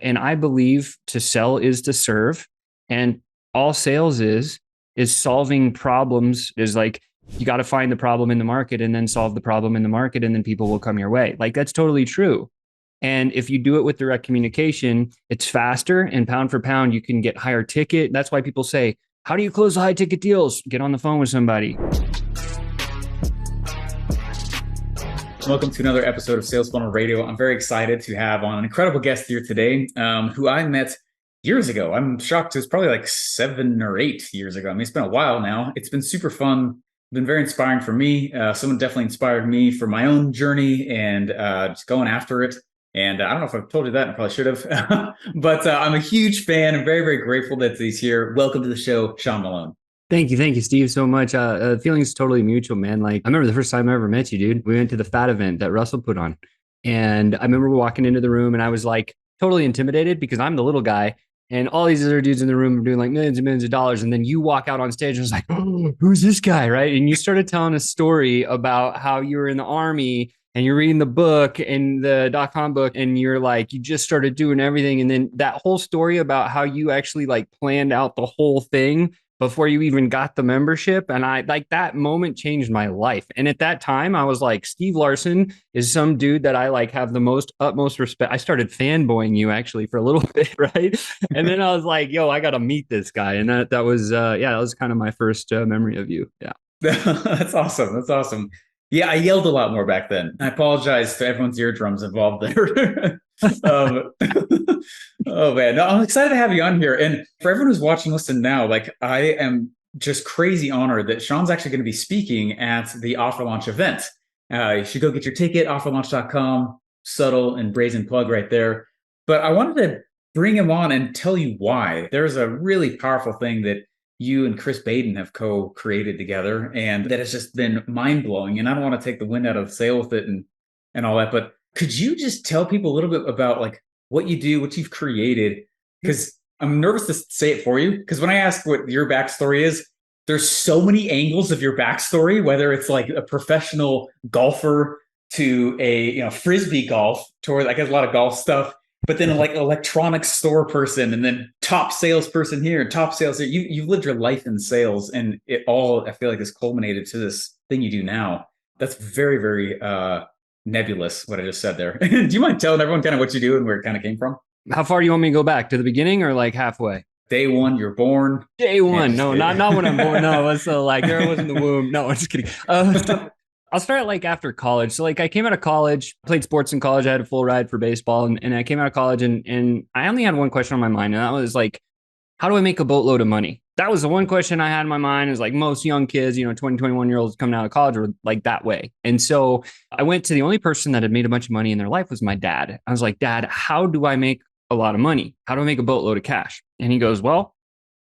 And I believe to sell is to serve. And all sales is solving problems, is like you got to find the problem in the market and then solve the problem in the market, and then people will come your way. Like that's totally true. And if you do it with direct communication, it's faster, and pound for pound, you can get higher ticket. That's why people say, how do you close high ticket deals? Get on the phone with somebody. Welcome to another episode of Sales Funnel Radio. I'm very excited to have on an incredible guest here today, who I met years ago. I'm shocked. It's probably like 7 or 8 years ago. I mean, it's been a while now. It's been super fun. Been very inspiring for me. Someone definitely inspired me for my own journey and just going after it. And I don't know if I've told you that. I probably should have. But I'm a huge fan. I'm very, very grateful that he's here. Welcome to the show, Sean Malone. Thank you, Steve, so much. Feelings totally mutual, man. Like I remember the first time I ever met you, dude. We went to the fat event that Russell put on, and I remember walking into the room, and I was like totally intimidated because I'm the little guy, and all these other dudes in the room are doing like millions and millions of dollars, and then you walk out on stage, and I was like, oh, who's this guy, right? And you started telling a story about how you were in the army. And you're reading the book and the .com book, and you're like, you just started doing everything. And then that whole story about how you actually like planned out the whole thing before you even got the membership. And I like that moment changed my life. And at that time, I was like, Steve Larson is some dude that I like have the most utmost respect. I started fanboying you actually for a little bit, right? And then I was like, yo, I got to meet this guy. And that was, that was kind of my first memory of you. Yeah. That's awesome. That's awesome. Yeah, I yelled a lot more back then. I apologize to everyone's eardrums involved there. um, oh man, no, I'm excited to have you on here. And for everyone who's watching, listen now, like I am just crazy honored that Sean's actually going to be speaking at the Offer Launch event. You should go get your ticket, offerlaunch.com. Subtle and brazen plug right there. But I wanted to bring him on and tell you why. There's a really powerful thing that you and Chris Baden have co-created together, and that has just been mind-blowing. And I don't want to take the wind out of the sail with it and all that, but could you just tell people a little bit about like what you do, what you've created? Because I'm nervous to say it for you, because when I ask what your backstory is, there's so many angles of your backstory, whether it's like a professional golfer to a frisbee golf tour. I guess a lot of golf stuff, but then like electronics store person, and then top salesperson here, and top sales here. You've lived your life in sales, and it all, I feel like, has culminated to this thing you do now. That's very, very nebulous, what I just said there. Do you mind telling everyone kind of what you do and where it kind of came from? How far do you want me to go back, to the beginning or like halfway? Day one, you're born. Day one. No, not when I'm born. No, it's like there was in the womb. No, I'm just kidding. I'll start like after college. So like I came out of college, played sports in college. I had a full ride for baseball, and I came out of college, and I only had one question on my mind, and that was like, how do I make a boatload of money? That was the one question I had in my mind. Is like most young kids, 20, 21-year-olds coming out of college were like that way. And so I went to the only person that had made a bunch of money in their life was my dad. I was like, Dad, how do I make a lot of money? How do I make a boatload of cash? And he goes, well,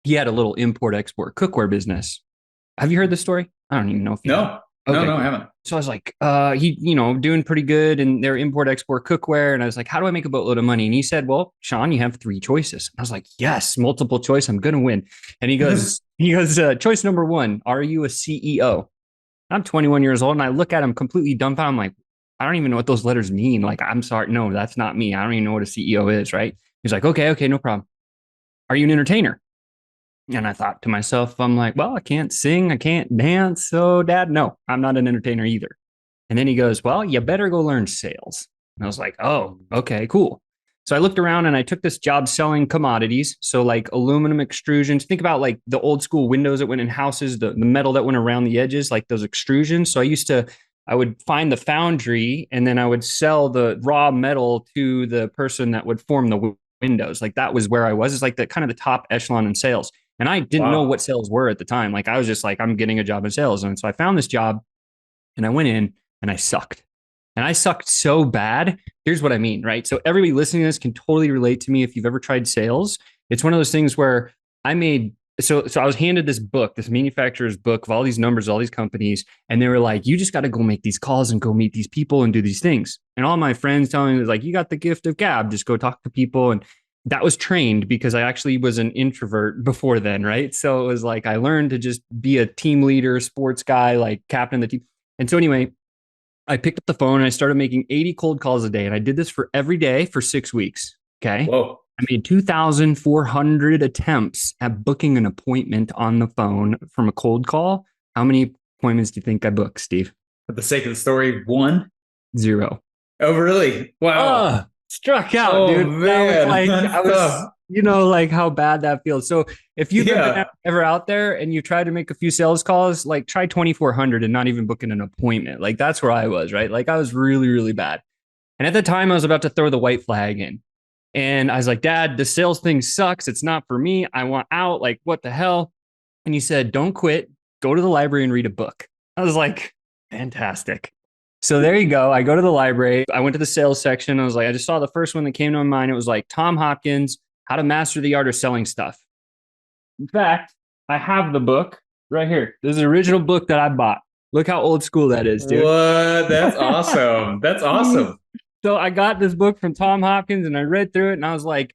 he had a little import export cookware business. Have you heard this story? I don't even know if you No. have. Okay, No, I haven't. So I was like, he, doing pretty good, and they're import export cookware. And I was like, how do I make a boatload of money? And he said, well, Sean, you have 3 choices. I was like, yes, multiple choice. I'm going to win. And he goes, choice number 1, are you a CEO? I'm 21 years old, and I look at him completely dumbfounded. I'm like, I don't even know what those letters mean. Like, I'm sorry. No, that's not me. I don't even know what a CEO is. Right. He's like, okay, no problem. Are you an entertainer? And I thought to myself, I'm like, well, I can't sing, I can't dance. So, Dad, no, I'm not an entertainer either. And then he goes, well, you better go learn sales. And I was like, oh, okay, cool. So I looked around and I took this job selling commodities. So like aluminum extrusions. Think about like the old school windows that went in houses, the metal that went around the edges, like those extrusions. So I would find the foundry, and then I would sell the raw metal to the person that would form the windows. Like that was where I was. It's like the kind of the top echelon in sales. And I didn't know what sales were at the time. Like I was just like, I'm getting a job in sales. And so I found this job, and I went in and I sucked. And I sucked so bad. Here's what I mean, right? So everybody listening to this can totally relate to me if you've ever tried sales. It's one of those things where I made, so I was handed this book, this manufacturer's book of all these numbers, all these companies. And they were like, you just got to go make these calls and go meet these people and do these things. And all my friends telling me was like, you got the gift of gab, just go talk to people. And that was trained because I actually was an introvert before then, right? So it was like I learned to just be a team leader, sports guy, like captain of the team. And so anyway, I picked up the phone and I started making 80 cold calls a day. And I did this for every day for 6 weeks. Okay. Whoa. I made 2,400 attempts at booking an appointment on the phone from a cold call. How many appointments do you think I booked, Steve? For the sake of the story, one. Zero. Oh, really? Wow. Oh, struck out, Oh, dude. That was man. like, I That's was, tough. like how bad that feels. So if you've been Yeah. ever out there and you try to make a few sales calls, like try 2,400 and not even booking an appointment. Like that's where I was, right? Like I was really, really bad. And at the time, I was about to throw the white flag in. And I was like, Dad, the sales thing sucks. It's not for me. I want out. Like, what the hell? And he said, don't quit. Go to the library and read a book. I was like, fantastic. So there you go. I go to the library. I went to the sales section. I was like, I just saw the first one that came to my mind. It was like Tom Hopkins, How to Master the Art of Selling Stuff. In fact, I have the book right here. This is the original book that I bought. Look how old school that is, dude. What? That's awesome. That's awesome. So I got this book from Tom Hopkins and I read through it and I was like,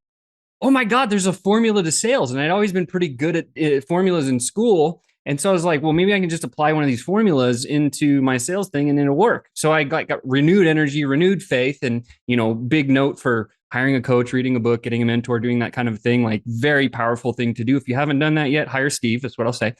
oh my God, there's a formula to sales. And I'd always been pretty good at formulas in school. And so I was like, well, maybe I can just apply one of these formulas into my sales thing and it'll work. So I got renewed energy, renewed faith, and, big note for hiring a coach, reading a book, getting a mentor, doing that kind of thing. Like very powerful thing to do. If you haven't done that yet, hire Steve. That's what I'll say.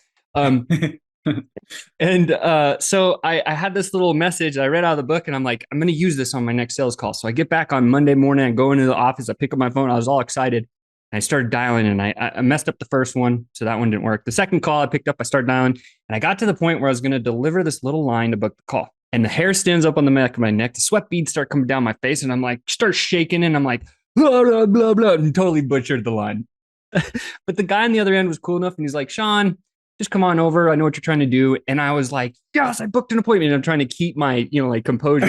So I had this little message I read out of the book and I'm like, I'm going to use this on my next sales call. So I get back on Monday morning, I go into the office, I pick up my phone. I was all excited. And I started dialing and I messed up the first one. So that one didn't work. The second call I picked up, I started dialing and I got to the point where I was going to deliver this little line to book the call. And the hair stands up on the back of my neck. The sweat beads start coming down my face. And I'm like, start shaking. And I'm like, blah, blah, blah, blah, and totally butchered the line. But the guy on the other end was cool enough. And he's like, Sean, just come on over. I know what you're trying to do. And I was like, yes, I booked an appointment. And I'm trying to keep my, composure.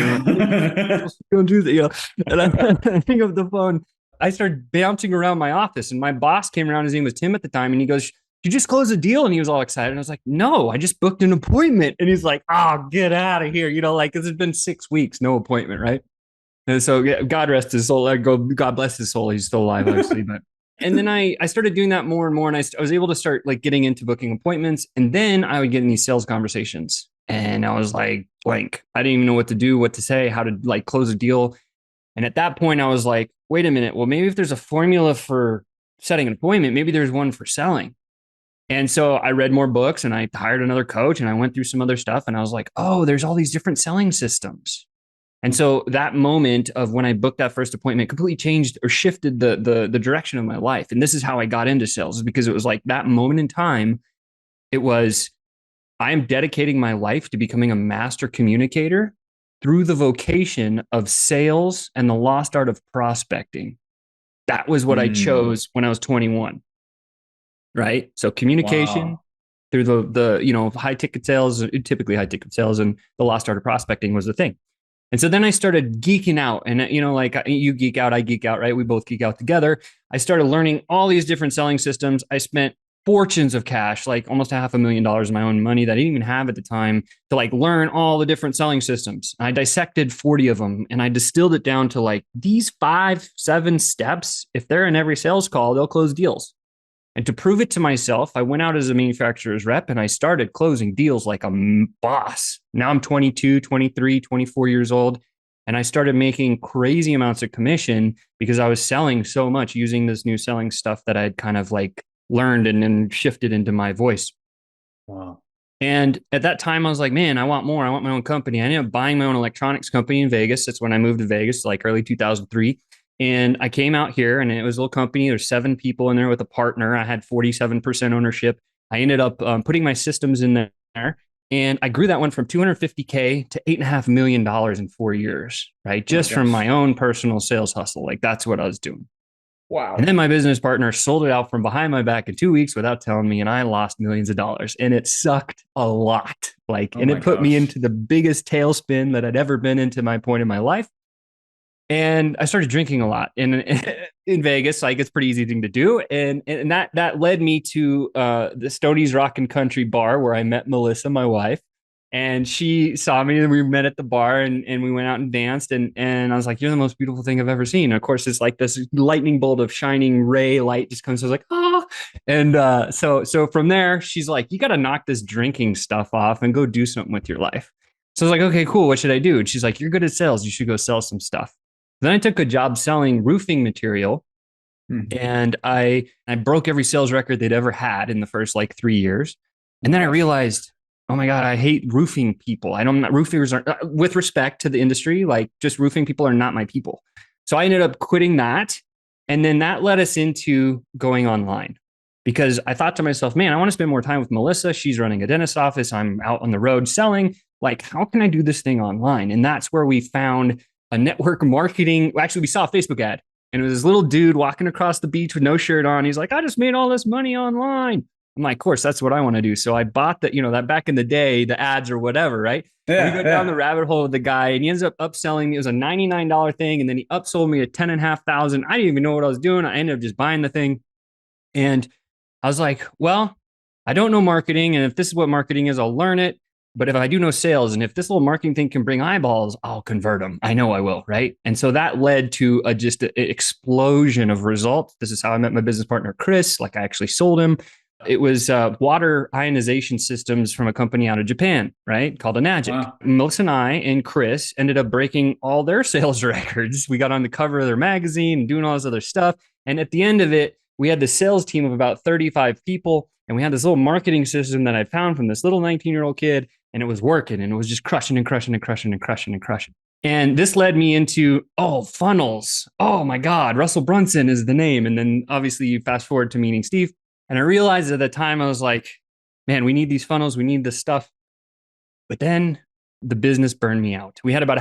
Don't do that, And I think of the phone. I started bouncing around my office and my boss came around. His name was Tim at the time. And he goes, you just closed a deal? And he was all excited. And I was like, no, I just booked an appointment. And he's like, oh, get out of here. Because it's been 6 weeks, no appointment. Right. And so, yeah, God rest his soul. God bless his soul. He's still alive, obviously. But and then I started doing that more and more. And I was able to start like getting into booking appointments. And then I would get in these sales conversations and I was like, blank. I didn't even know what to do, what to say, how to like close a deal. And at that point, I was like, wait a minute. Well, maybe if there's a formula for setting an appointment, maybe there's one for selling. And so I read more books and I hired another coach and I went through some other stuff. And I was like, oh, there's all these different selling systems. And so that moment of when I booked that first appointment completely changed or shifted the direction of my life. And this is how I got into sales, because it was like that moment in time. It was, I am dedicating my life to becoming a master communicator through the vocation of sales and the lost art of prospecting. That was what I chose when I was 21. Right. So communication through the high ticket sales, typically high ticket sales, and the lost art of prospecting was the thing. And so then I started geeking out and, like you geek out, I geek out, right? We both geek out together. I started learning all these different selling systems. I spent fortunes of cash, like almost $500,000 of my own money that I didn't even have at the time, to like learn all the different selling systems. I dissected 40 of them and I distilled it down to like these 5-7 steps. If they're in every sales call, they'll close deals. And to prove it to myself, I went out as a manufacturer's rep and I started closing deals like a boss. Now I'm 22, 23, 24 years old. And I started making crazy amounts of commission because I was selling so much using this new selling stuff that I'd kind of like learned and then shifted into my voice. Wow. And at that time, I was like, man, I want more. I want my own company. I ended up buying my own electronics company in Vegas. That's when I moved to Vegas, like early 2003. And I came out here and it was a little company. There's 7 people in there with a partner. I had 47% ownership. I ended up putting my systems in there and I grew that one from $250K to $8.5 million in 4 years, right? Just from my own personal sales hustle. Like that's what I was doing. Wow. And then my business partner sold it out from behind my back in 2 weeks without telling me. And I lost millions of dollars and it sucked a lot. And it put me into the biggest tailspin that I'd ever been into my point in my life. And I started drinking a lot in Vegas. Like it's a pretty easy thing to do. And that led me to the Stoney's Rock and Country bar where I met Melissa, my wife. And she saw me and we met at the bar and we went out and danced. And I was like, you're the most beautiful thing I've ever seen. And of course, it's like this lightning bolt of shining ray light just comes. I was like, oh. And so from there, she's like, you got to knock this drinking stuff off and go do something with your life. So I was like, okay, cool. What should I do? And she's like, you're good at sales. You should go sell some stuff. Then I took a job selling roofing material Hmm. And I broke every sales record they'd ever had in the first like 3 years. Oh And my then I gosh. realized, oh my God, I hate roofing people. I don't, roofers are, with respect to the industry, like just roofing people are not my people. So I ended up quitting that. And then that led us into going online because I thought to myself, man, I want to spend more time with Melissa. She's running a dentist office. I'm out on the road selling. Like, how can I do this thing online? And that's where we found a network marketing. Actually, we saw a Facebook ad and it was this little dude walking across the beach with no shirt on. He's like, I just made all this money online. I'm like, of course, that's what I want to do. So I bought that, that back in the day, the ads or whatever, right? And we Yeah, go down the yeah. rabbit hole with the guy, and he ends up upselling me. It was a $99 thing, and then he upsold me a 10,500. I didn't even know what I was doing. I ended up just buying the thing. And I was like, well, I don't know marketing. And if this is what marketing is, I'll learn it. But if I do know sales and if this little marketing thing can bring eyeballs, I'll convert them. I know I will. Right. And so that led to just an explosion of results. This is how I met my business partner, Chris. Like I actually sold him. It was water ionization systems from a company out of Japan, right? Called Enagic. Wow. Melissa and I and Chris ended up breaking all their sales records. We got on the cover of their magazine and doing all this other stuff. And at the end of it, we had the sales team of about 35 people. And we had this little marketing system that I found from this little 19-year-old kid. And it was working and it was just crushing and crushing and crushing and crushing and crushing. And this led me into, funnels. Oh my God, Russell Brunson is the name. And then obviously you fast forward to meeting Steve. And I realized at the time, I was like, man, we need these funnels. We need this stuff. But then the business burned me out. We had about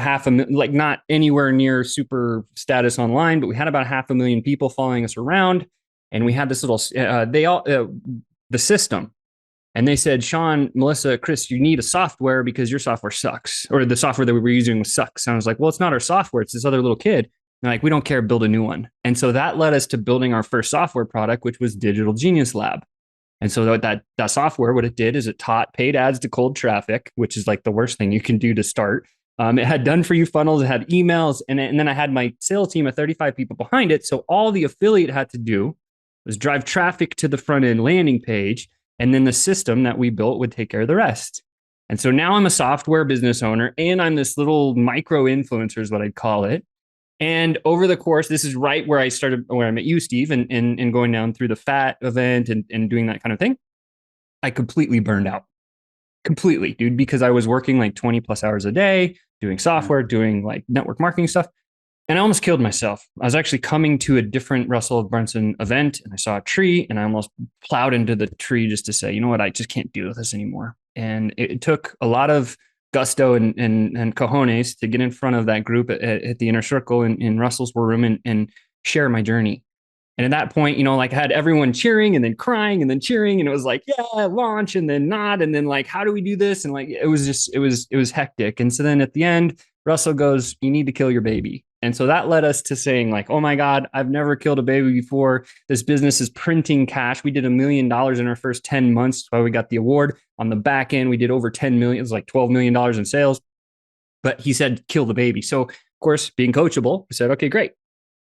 like not anywhere near super status online, but we had about 500,000 people following us around. And we had this little, the system. And they said, Sean, Melissa, Chris, you need a software because your software sucks, or the software that we were using sucks. And I was like, well, it's not our software. It's this other little kid. And like, we don't care, build a new one. And so that led us to building our first software product, which was Digital Genius Lab. And so that software, what it did is it taught paid ads to cold traffic, which is like the worst thing you can do to start. It had done for you funnels, it had emails, and then I had my sales team of 35 people behind it. So all the affiliate had to do was drive traffic to the front end landing page. And then the system that we built would take care of the rest. And so now I'm a software business owner and I'm this little micro influencer is what I'd call it. And over the course, this is right where I met you, Steve, and going down through the FAT event and doing that kind of thing. I completely burned out. Completely, dude, because I was working like 20 plus hours a day, doing software, doing like network marketing stuff. And I almost killed myself. I was actually coming to a different Russell Brunson event and I saw a tree and I almost plowed into the tree just to say, you know what, I just can't deal with this anymore. And it took a lot of gusto and cojones to get in front of that group at the inner circle in Russell's war room and share my journey. And at that point, like I had everyone cheering and then crying and then cheering. And it was like, yeah, launch and then not. And then like, how do we do this? And like, it was hectic. And so then at the end, Russell goes, you need to kill your baby. And so that led us to saying like, oh my God, I've never killed a baby before. This business is printing cash. We did $1 million in our first 10 months. That's why we got the award. On the back end, we did over 10 million. It was like $12 million in sales. But he said, kill the baby. So of course, being coachable, we said, okay, great.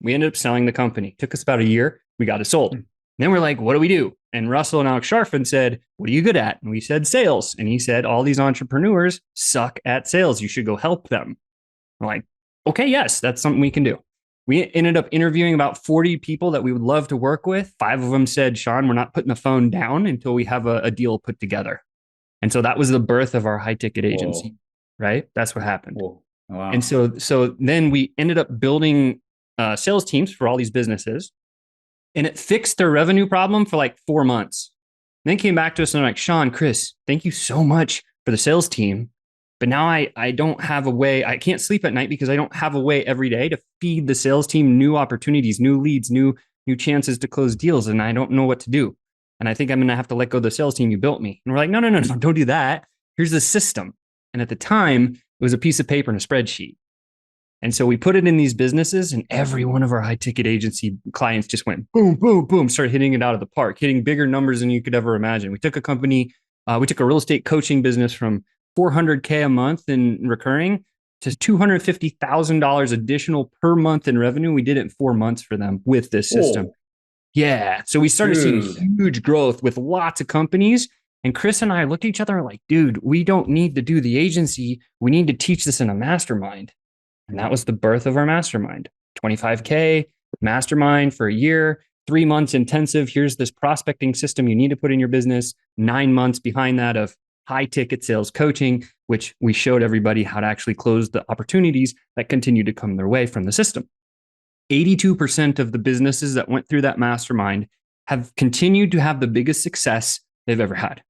We ended up selling the company. It took us about a year. We got it sold. And then we're like, what do we do? And Russell and Alex Sharfin said, what are you good at? And we said, sales. And he said, all these entrepreneurs suck at sales. You should go help them. We're like, okay, yes, that's something we can do. We ended up interviewing about 40 people that we would love to work with. 5 of them said, Sean, we're not putting the phone down until we have a deal put together. And so that was the birth of our high ticket agency, right? That's what happened. Whoa. Wow. And so then we ended up building sales teams for all these businesses, and it fixed their revenue problem for like 4 months. And then came back to us and they're like, Sean, Chris, thank you so much for the sales team. But now I don't have a way, I can't sleep at night because I don't have a way every day to feed the sales team new opportunities, new leads, new chances to close deals. And I don't know what to do. And I think I'm going to have to let go of the sales team you built me. And we're like, no, don't do that. Here's the system. And at the time, it was a piece of paper and a spreadsheet. And so we put it in these businesses, and every one of our high ticket agency clients just went boom, boom, boom, started hitting it out of the park, hitting bigger numbers than you could ever imagine. We took a real estate coaching business from $400K a month in recurring to $250,000 additional per month in revenue. We did it in 4 months for them with this system. Whoa. Yeah. So we started seeing huge growth with lots of companies. And Chris and I looked at each other like, dude, we don't need to do the agency. We need to teach this in a mastermind. And that was the birth of our mastermind. 25K, Mastermind for a year, 3 months intensive. Here's this prospecting system you need to put in your business. 9 months behind that of high ticket sales coaching, which we showed everybody how to actually close the opportunities that continue to come their way from the system. 82% of the businesses that went through that mastermind have continued to have the biggest success they've ever had.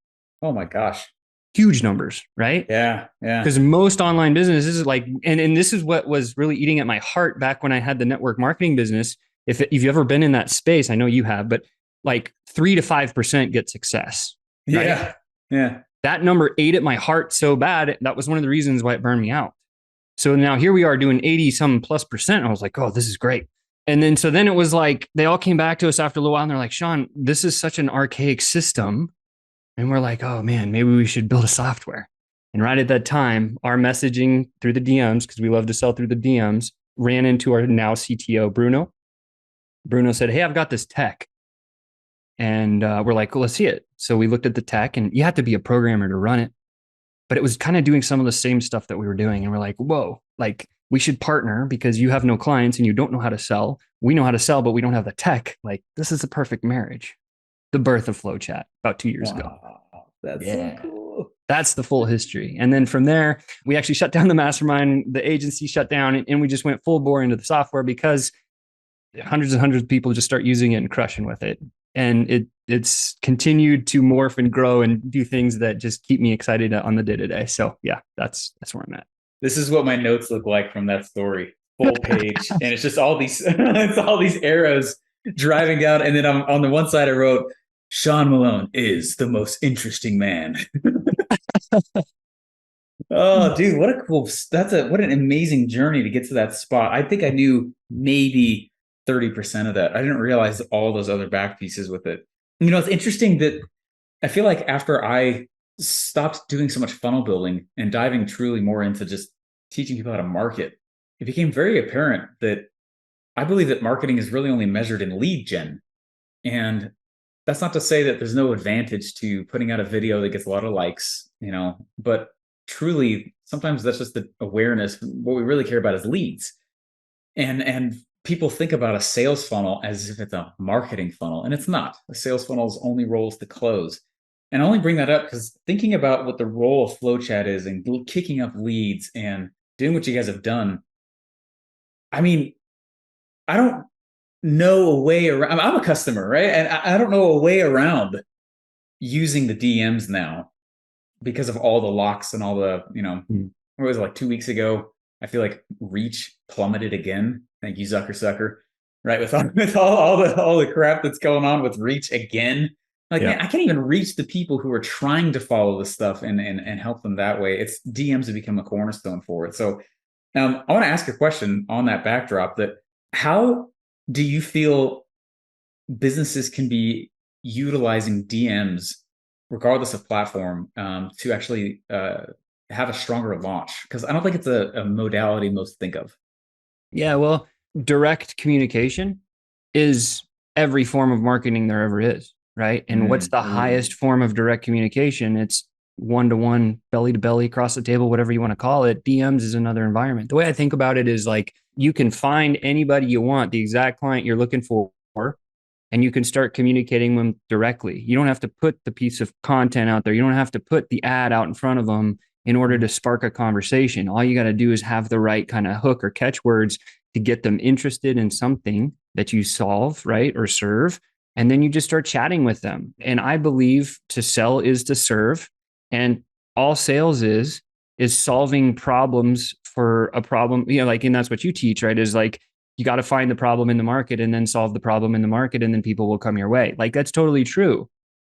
Oh my gosh. Huge numbers, right? Yeah. Yeah. Because most online businesses like, and this is what was really eating at my heart back when I had the network marketing business. If you've ever been in that space, I know you have, but like 3 to 5% get success. Right? Yeah. Yeah. That number ate at my heart so bad. That was one of the reasons why it burned me out. So now here we are doing 80 some plus percent. I was like, oh, this is great. And then, so then it was like, they all came back to us after a little while and they're like, Sean, this is such an archaic system. And we're like, oh man, maybe we should build a software. And right at that time, our messaging through the DMs, because we love to sell through the DMs, ran into our now CTO, Bruno. Bruno said, hey, I've got this tech. And we're like, well, let's see it. So we looked at the tech, and you had to be a programmer to run it. But it was kind of doing some of the same stuff that we were doing. And we're like, whoa, like we should partner because you have no clients and you don't know how to sell. We know how to sell, but we don't have the tech. Like, this is a perfect marriage. The birth of FlowChat about 2 years ago. That's so cool. That's the full history. And then from there, we actually shut down the mastermind, the agency shut down, and we just went full bore into the software because hundreds and hundreds of people just start using it and crushing with it. And it's continued to morph and grow and do things that just keep me excited on the day to day. So yeah, that's where I'm at. This is what my notes look like from that story. Full page. And it's just all these, it's all these arrows driving down. And then on the one side I wrote, Sean Malone is the most interesting man. Oh, dude, what a cool, what an amazing journey to get to that spot. I think I knew maybe 30% of that. I didn't realize all those other back pieces with it. You know, it's interesting that I feel like after I stopped doing so much funnel building and diving truly more into just teaching people how to market, it became very apparent that I believe that marketing is really only measured in lead gen. And that's not to say that there's no advantage to putting out a video that gets a lot of likes, you know, but truly sometimes that's just the awareness. What we really care about is leads. And people think about a sales funnel as if it's a marketing funnel, and it's not. A sales funnel's only role is to close. And I only bring that up because thinking about what the role of FlowChat is and kicking up leads and doing what you guys have done, I mean, I don't know a way around. I'm a customer, right? And I don't know a way around using the DMs now because of all the locks and all the, you know, what was it, like 2 weeks ago? I feel like reach plummeted again. Thank you, Sucker. Right, with all the crap that's going on with reach again. Like, man, I can't even reach the people who are trying to follow this stuff and help them that way. It's DMs have become a cornerstone for it. So I want to ask a question on that backdrop: that how do you feel businesses can be utilizing DMs, regardless of platform, to actually have a stronger launch? Because I don't think it's a modality most think of. Yeah, well, direct communication is every form of marketing there ever is, right? And what's the highest form of direct communication? It's one-to-one, belly-to-belly, across the table, whatever you want to call it. DMs is another environment. The way I think about it is like you can find anybody you want, the exact client you're looking for, and you can start communicating with them directly. You don't have to put the piece of content out there. You don't have to put the ad out in front of them in order to spark a conversation. All you got to do is have the right kind of hook or catchwords to get them interested in something that you solve, right, or serve. And then you just start chatting with them. And I believe to sell is to serve. And all sales is solving problems for a problem, you know, like, and that's what you teach, right? Is like, you got to find the problem in the market and then solve the problem in the market, and then people will come your way. Like, that's totally true.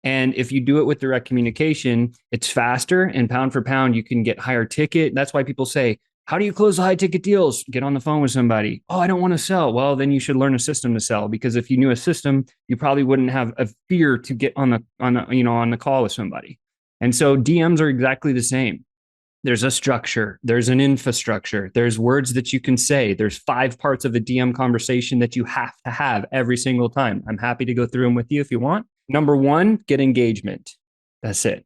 And if you do it with direct communication, it's faster, and pound for pound, you can get higher ticket. That's why people say, how do you close high ticket deals? Get on the phone with somebody. Oh, I don't want to sell. Well, then you should learn a system to sell, because if you knew a system, you probably wouldn't have a fear to get on the call with somebody. And so DMs are exactly the same. There's a structure, there's an infrastructure, there's words that you can say, there's 5 parts of a DM conversation that you have to have every single time. I'm happy to go through them with you if you want. Number 1, get engagement. That's it.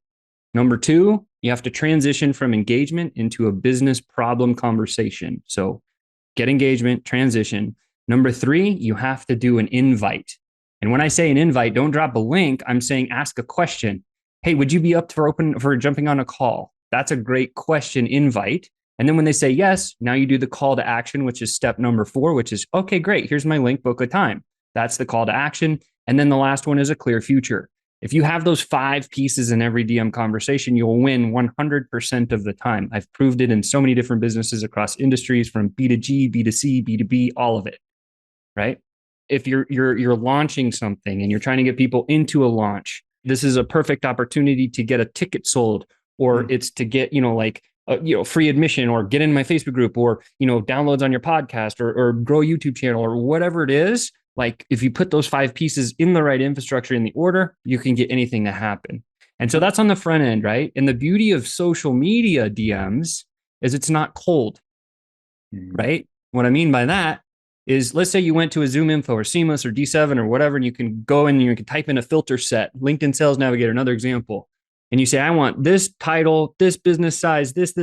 Number 2, you have to transition from engagement into a business problem conversation. So get engagement, transition. Number three, you have to do an invite. And when I say an invite, don't drop a link. I'm saying ask a question. Hey, would you be up for jumping on a call? That's a great question invite. And then when they say yes, now you do the call to action, which is step number four, which is, okay, great. Here's my link, book a time. That's the call to action. And then the last one is a clear future. If you have those 5 pieces in every DM conversation, you'll win 100% of the time. I've proved it in so many different businesses across industries, from B2G, B2C, B2B, all of it, right? If you're launching something and you're trying to get people into a launch, this is a perfect opportunity to get a ticket sold, or it's to get, free admission, or get in my Facebook group, or, downloads on your podcast, or grow a YouTube channel, or whatever it is. Like, if you put those 5 pieces in the right infrastructure in the order, you can get anything to happen. And so that's on the front end, right? And the beauty of social media DMs is it's not cold, right? What I mean by that is, let's say you went to a Zoom Info or Seamless or D7 or whatever, and you can go in and you can type in a filter set, LinkedIn Sales Navigator, another example. And you say, I want this title, this business size, this,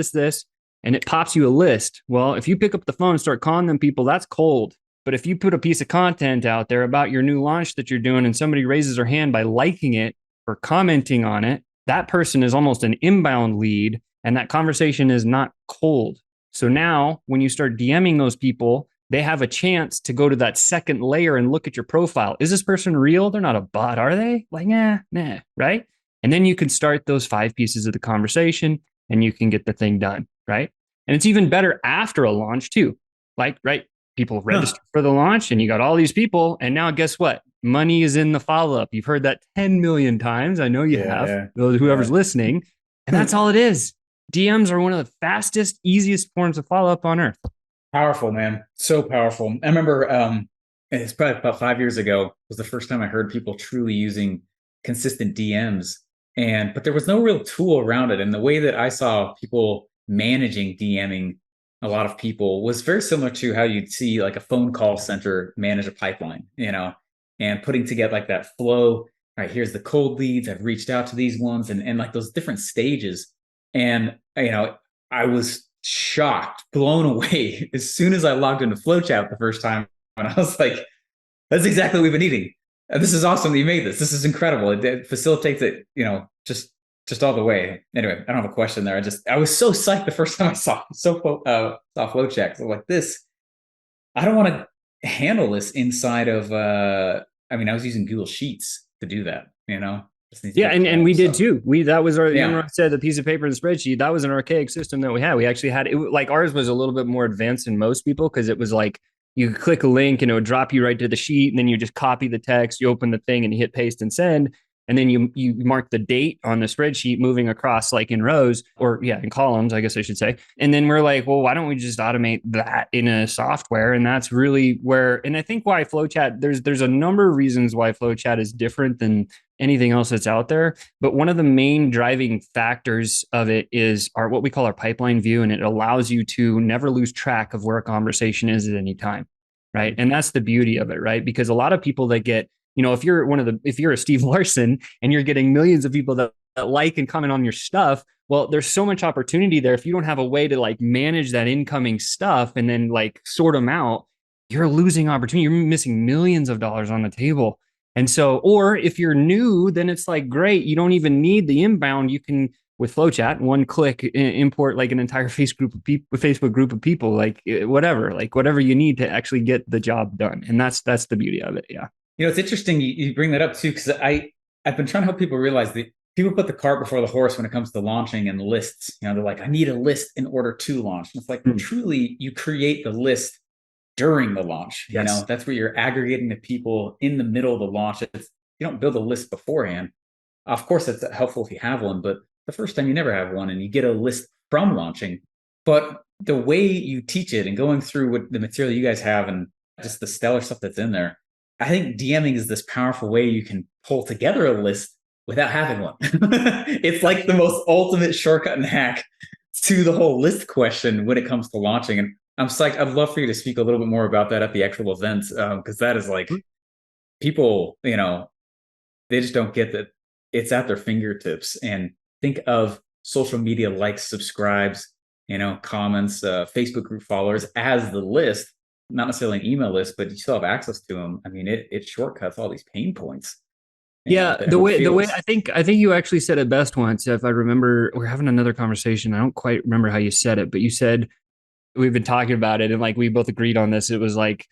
and it pops you a list. Well, if you pick up the phone and start calling them people, that's cold. But if you put a piece of content out there about your new launch that you're doing, and somebody raises their hand by liking it or commenting on it, that person is almost an inbound lead, and that conversation is not cold. So now when you start DMing those people, they have a chance to go to that second layer and look at your profile. Is this person real? They're not a bot, are they? Like, nah, right? And then you can start those 5 pieces of the conversation and you can get the thing done, right? And it's even better after a launch too. Like, right? People register for the launch and you got all these people. And now guess what? Money is in the follow-up. You've heard that 10 million times. I know you have, whoever's listening. And that's all it is. DMs are one of the fastest, easiest forms of follow-up on earth. Powerful, man. So powerful. I remember it's probably about 5 years ago was the first time I heard people truly using consistent DMs. But there was no real tool around it. And the way that I saw people managing DMing a lot of people was very similar to how you'd see like a phone call center manage a pipeline, and putting together like that flow. All right, here's the cold leads. I've reached out to these ones, and like those different stages. And, I was shocked, blown away as soon as I logged into FlowChat the first time. And I was like, that's exactly what we've been needing. This is awesome that you made this. This is incredible. It facilitates it, just all the way. Anyway, I don't have a question there. I was so psyched the first time I saw FlowChat. So like this, I don't want to handle this inside of, I was using Google Sheets to do that, Yeah, and we did too. That was our, remember I said the piece of paper and the spreadsheet, that was an archaic system that we had. We actually had it, like ours was a little bit more advanced than most people, because it was like you could click a link and it would drop you right to the sheet, and then you just copy the text, you open the thing and you hit paste and send. And then you mark the date on the spreadsheet moving across, like in rows, or in columns, I guess I should say. And then we're like, well, why don't we just automate that in a software? And that's really where, and I think why FlowChat, there's a number of reasons why FlowChat is different than anything else that's out there. But one of the main driving factors of it is what we call our pipeline view. And it allows you to never lose track of where a conversation is at any time. Right. And that's the beauty of it, right? Because a lot of people that get, if you're a Steve Larson and you're getting millions of people that like and comment on your stuff, well, there's so much opportunity there. If you don't have a way to like manage that incoming stuff and then like sort them out, you're losing opportunity. You're missing millions of dollars on the table. And so, or if you're new, then it's like, great. You don't even need the inbound. You can, with FlowChat, one click, import like an entire Facebook group of people, like whatever you need to actually get the job done. And that's the beauty of it. Yeah. It's interesting you bring that up too, because I've been trying to help people realize that people put the cart before the horse when it comes to launching and lists. They're like, I need a list in order to launch. And it's like, truly, you create the list during the launch. Yes. That's where you're aggregating the people in the middle of the launch. You don't build a list beforehand. Of course, it's helpful if you have one, but the first time you never have one, and you get a list from launching. But the way you teach it and going through what the material you guys have and just the stellar stuff that's in there, I think DMing is this powerful way you can pull together a list without having one. It's like the most ultimate shortcut and hack to the whole list question when it comes to launching. And I'm psyched. I'd love for you to speak a little bit more about that at the actual event, because that is like people, they just don't get that it's at their fingertips. And think of social media likes, subscribes, comments, Facebook group followers as the list. not necessarily an email list, but you still have access to them. I mean, it shortcuts all these pain points, Yeah, that everyone the way feels. I think you actually said it best once. If I remember, we're having another conversation. I don't quite remember how you said it, but you said we've been talking about it, and like we both agreed on this. It was like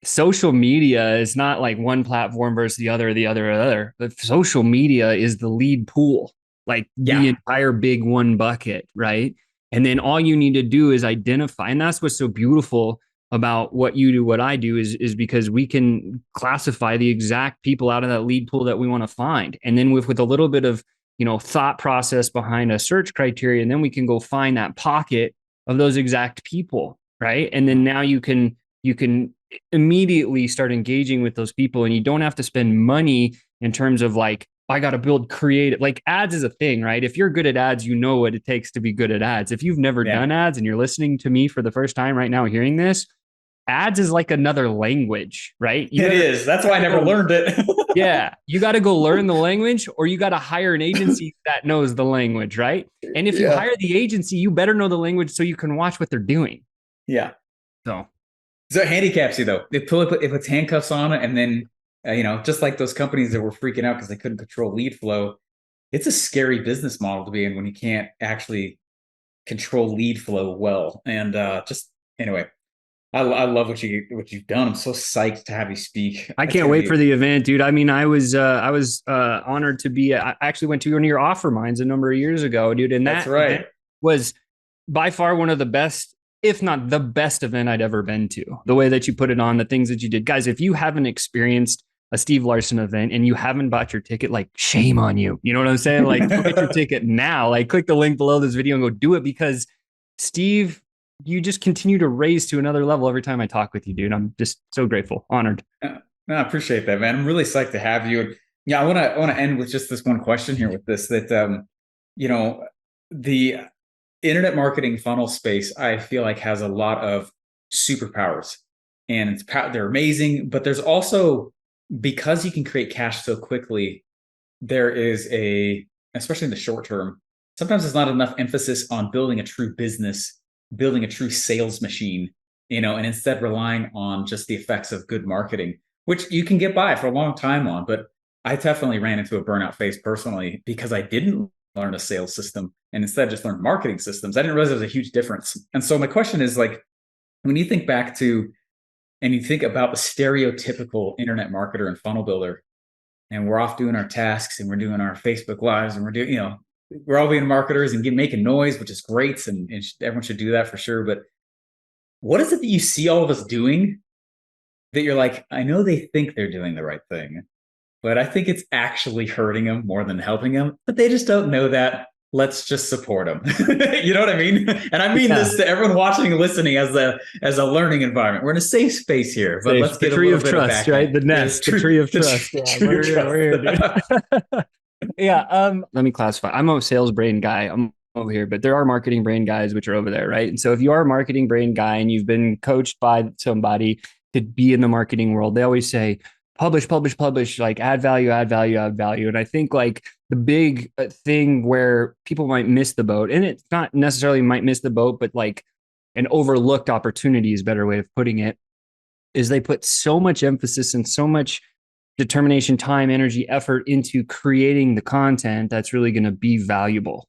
social media is not like one platform versus the other. But social media is the lead pool, like Yeah, the entire big one bucket, right? And then all you need to do is identify, and that's what's so beautiful about what you do, what I do is because we can classify the exact people out of that lead pool that we want to find. And then with a little bit of, thought process behind a search criteria, and then we can go find that pocket of those exact people, right? And then now you can immediately start engaging with those people, and you don't have to spend money in terms of like, I got to build creative, like ads is a thing, right? If you're good at ads, you know what it takes to be good at ads. If you've never yeah, done ads and you're listening to me for the first time right now hearing this, ads is like another language, right? it is. That's why I never learned it. Yeah, you got to go learn the language, or you got to hire an agency that knows the language, right? And if you Yeah, hire the agency, you better know the language so you can watch what they're doing. yeah. So So it handicaps you though. It puts handcuffs on it, and then just like those companies that were freaking out because they couldn't control lead flow. It's a scary business model to be in when you can't actually control lead flow well. And just anyway, I love what you've done. I'm so psyched to have you speak. I It's can't gonna wait be for the event, dude. I mean, I was honored to be. I actually went to one of your offer mines a number of years ago, dude, and that's that event right. was by far one of the best, if not the best event I'd ever been to. The way that you put it on, the things that you did, guys. If you haven't experienced a Steve Larson event and you haven't bought your ticket, like shame on you. You know what I'm saying? Like, go get your ticket now. Like, click the link below this video and go do it, because Steve, you just continue to raise to another level every time I talk with you, dude. I'm just so grateful, honored. No, I appreciate that, man. I'm really psyched to have you. Yeah, I want to end with just this one question here with this that you know, the internet marketing funnel space, I feel like has a lot of superpowers, and they're amazing, but there's also, because you can create cash so quickly, there is especially in the short term, sometimes there's not enough emphasis on building a true business, building a true sales machine, and instead relying on just the effects of good marketing, which you can get by for a long time on. But I definitely ran into a burnout phase personally because I didn't learn a sales system and instead just learned marketing systems. I didn't realize there was a huge difference. And so my question is, like, when you think back to and you think about the stereotypical internet marketer and funnel builder, and we're off doing our tasks and we're doing our Facebook lives and we're doing, we're all being marketers and making noise, which is great. And everyone should do that for sure. But what is it that you see all of us doing that you're like, I know they think they're doing the right thing, but I think it's actually hurting them more than helping them, but they just don't know that. Let's just support them. You know what I mean? And I mean Yeah. this to everyone watching and listening as a learning environment. We're in a safe space here, but let's The get a tree little of bit of trust, back right? end. The nest, the tree of trust. Yeah, True trust. we're here, dude. Yeah. Let me classify. I'm a sales brain guy. I'm over here, but there are marketing brain guys which are over there, right? And so if you are a marketing brain guy and you've been coached by somebody to be in the marketing world, they always say, publish, publish, publish, like add value, add value, add value. And I think like the big thing where people might miss the boat, and it's not necessarily might miss the boat, but like an overlooked opportunity is a better way of putting it, is they put so much emphasis and so much determination, time, energy, effort into creating the content that's really going to be valuable.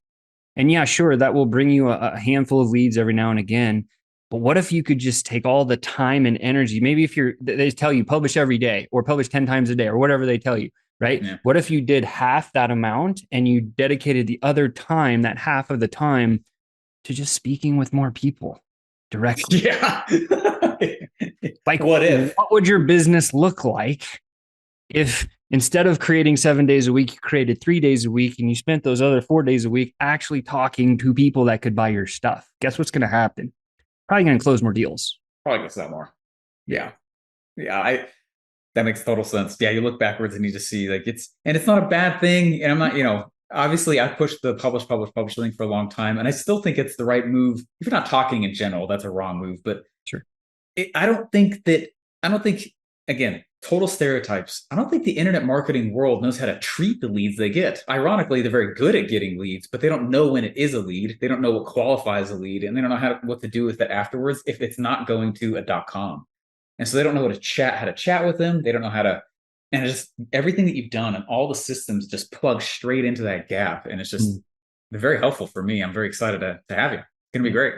And yeah, sure, that will bring you a handful of leads every now and again. But what if you could just take all the time and energy? Maybe if they tell you publish every day or publish 10 times a day or whatever they tell you, right? Yeah. What if you did half that amount and you dedicated the other time, that half of the time, to just speaking with more people directly? Yeah. Like, What if? what would your business look like if instead of creating 7 days a week, you created 3 days a week and you spent those other 4 days a week actually talking to people that could buy your stuff? Guess what's going to happen? Probably going to close more deals. Probably gets that more. Yeah. Yeah. That makes total sense. Yeah. You look backwards and you just see like it's not a bad thing. And I'm not, obviously I pushed the publish thing for a long time. And I still think it's the right move. If you're not talking in general, that's a wrong move. But sure. I don't think, again, total stereotypes. I don't think the internet marketing world knows how to treat the leads they get. Ironically, they're very good at getting leads, but they don't know when it is a lead. They don't know what qualifies a lead, and they don't know what to do with it afterwards if it's not going to a .com. And so they don't know how to chat with them. They don't know how to, and it's just everything that you've done and all the systems just plug straight into that gap. And it's just very helpful for me. I'm very excited to have you. It's going to be great.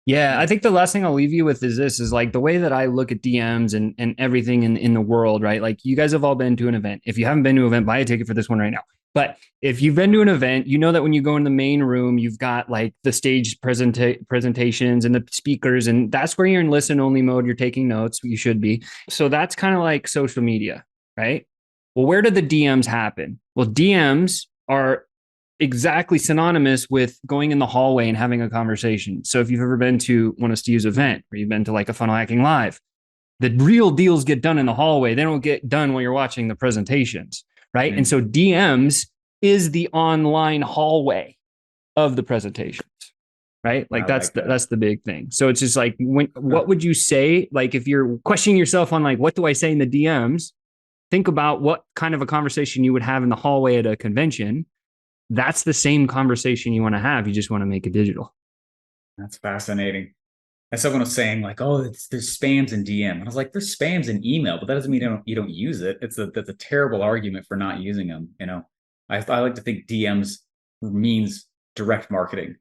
Yeah, I think the last thing I'll leave you with is this, is like the way that I look at DMs and everything in the world, right? Like you guys have all been to an event. If you haven't been to an event, buy a ticket for this one right now. But if you've been to an event, you know that when you go in the main room, you've got like the stage presentations and the speakers, and that's where you're in listen only mode. You're taking notes. You should be. So that's kind of like social media, right? Well, where do the DMs happen? Well, DMs are exactly synonymous with going in the hallway and having a conversation. So if you've ever been to one of Steve's event, or you've been to like a funnel hacking live, the real deals get done in the hallway. They don't get done while you're watching the presentations, right? And so DMs is the online hallway of the presentations, right? Like that's the big thing. So it's just like, what would you say? Like if you're questioning yourself on like, what do I say in the DMs? Think about what kind of a conversation you would have in the hallway at a convention. That's the same conversation you want to have. You just want to make it digital. That's fascinating. And someone was saying like, oh, there's spams in DM. And I was like, there's spams in email, but that doesn't mean you don't use it. That's a terrible argument for not using them. You know, I like to think DMs means direct marketing.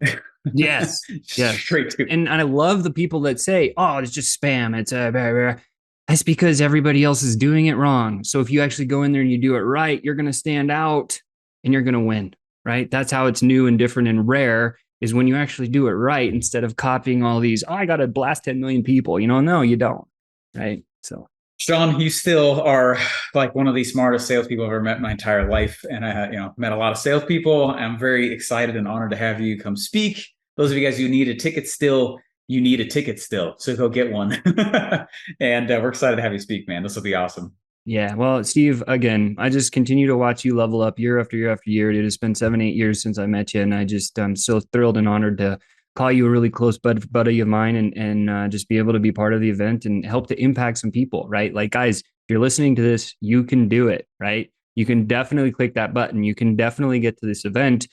Yes. Yes. Straight to. And I love the people that say, oh, it's just spam. It's a blah, blah. That's because everybody else is doing it wrong. So if you actually go in there and you do it right, you're going to stand out and you're going to win, right? That's how it's new and different and rare, is when you actually do it right instead of copying all these, oh, I got to blast 10 million people. You know, no, you don't, right? So, Sean, you still are like one of the smartest salespeople I've ever met in my entire life. And I met a lot of salespeople. I'm very excited and honored to have you come speak. Those of you guys who need a ticket still, you need a ticket still. So go get one. And we're excited to have you speak, man. This will be awesome. Yeah. Well, Steve, again, I just continue to watch you level up year after year after year. Dude, it's been 7-8 years since I met you. And I'm so thrilled and honored to call you a really close buddy of mine and just be able to be part of the event and help to impact some people, right? Like, guys, if you're listening to this, you can do it, right? You can definitely click that button. You can definitely get to this event.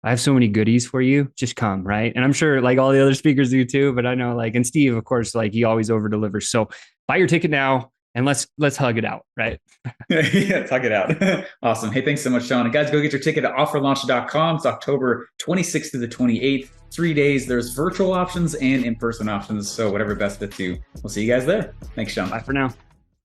I have so many goodies for you. Just come, right? And I'm sure like all the other speakers do too, but I know like, and Steve, of course, like he always over delivers. So buy your ticket now and let's hug it out, right? Yeah, hug it out. Awesome. Hey, thanks so much, Sean. And guys, go get your ticket at offerlaunch.com. It's October 26th to the 28th, 3 days. There's virtual options and in-person options. So whatever best fits you. We'll see you guys there. Thanks, Sean. Bye for now.